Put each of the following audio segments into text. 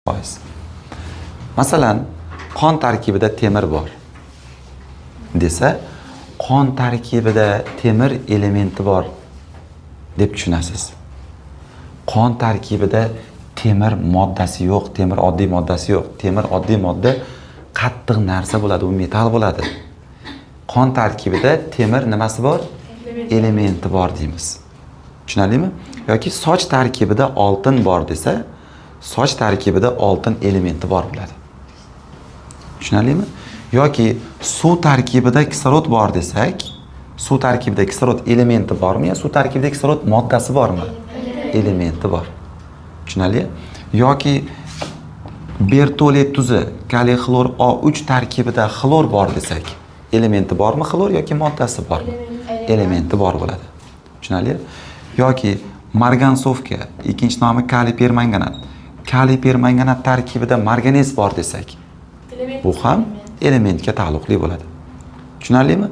Foiz. Masalan, qon tarkibida temir bor desa, qon tarkibida temir elementi bor deb tushunasiz. Qon tarkibida temir moddasi yo'q, temir oddiy moddasi yo'q. Temir oddiy modda qattiq narsa bo'ladi, u metal bo'ladi. Qon tarkibida temir nimasi bor? Elementi bor deymiz. Tushunarlimi? Yoki soch tarkibida oltin bor desa, soch tarkibida oltin elementi bor bo'ladi. Tushunarlimi? Yoki suv tarkibida kislorod bor desak, suv tarkibida kislorod elementi bormi yo suv tarkibida kislorod moddasi bormi? Elementi bor. Tushunarli? Yoki bertolet tuzi, kaliy xlor O3 tarkibida xlor bor desak, elementi bormi xlor yoki moddasi bormi? Elementi bor bo'ladi. Tushunarli? Yoki margansovka, ikkinchi nomi kaliy permanganat. Kaliy permanganat tarkibida marganez bor desak, bu ham elementga taalluqli bo'ladi. Tushunarlimi?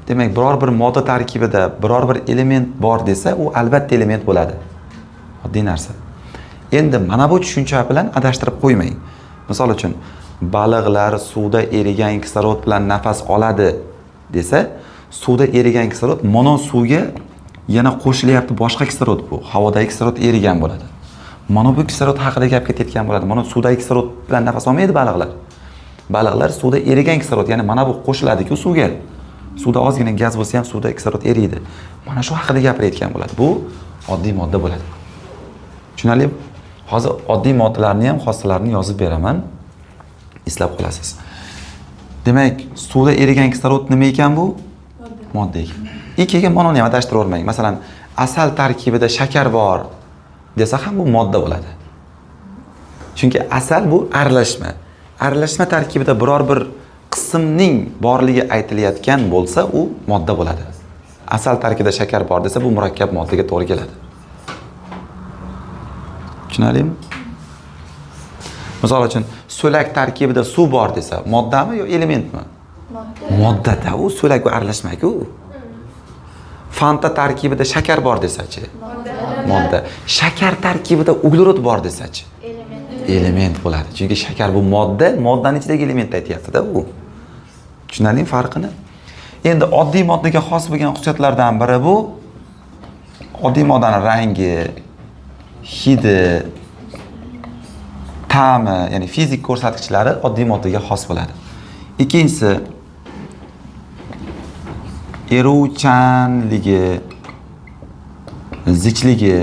Demak, biror bir modda tarkibida biror bir element bor desa, u albatta element bo'ladi. Oddiy narsa. Endi mana bu tushuncha bilan adashtirib qo'ymang. Misol uchun, baliqlar suvda erigan kislorod bilan nafas oladi desa, suvda erigan kislorod mono suvga yana qo'shilyapti boshqa kislorod bu. Havodagi kislorod erigan bo'ladi. Mana bu kislorod haqida gap ketayotgan bo'ladi. Mana suvdagi kislorod bilan nafas olmaydi baliqlar. Baliqlar suvda erigan kislorod, ya'ni mana bu qo'shiladi-ku suvga. Suvda ozgina gaz bo'lsa ham suvda kislorod eriydi. Mana shu haqida gapirayotgan bo'ladi. Bu oddiy modda bo'ladi. Tushunarlimi? Hozir oddiy moddalarni ham xossalarini yozib beraman. Eslab qolasiz. Demak, suvda erigan kislorod nima ekan bu? Modda ekan. Ikkiga mana uni ham adashtiravermang. Masalan, asal tarkibida shakar bor desa ham bu modda bo'ladi. Chunki asal bu aralashma. Aralashma tarkibida biror bir qismning borligi aytilayotgan bo'lsa, u modda bo'ladi. Asal tarkibida shakar bor desa, bu murakkab moddaga to'g'ri keladi. Tushunarlimi? Misol uchun, so'lak tarkibida suv bor desa, moddami yo elementmi? Modda-da, u so'lak va aralashma-ku. Fanta tarkibida shakar bor desachi? Modda. Shakar tarkibida uglorod bor desachi? Element bo'ladi. Chunki shakar bu modda, moddaning ichidagi element aytayapti-da u. Tushunarlimi farqini? Endi oddiy moddaga xos bo'lgan xususiyatlardan biri bu oddiy moddaning rangi, hidi, ta'mi, ya'ni fizik ko'rsatkichlari oddiy moddaga xos bo'ladi. Ikkinchisi eruvchanligi, zichligi.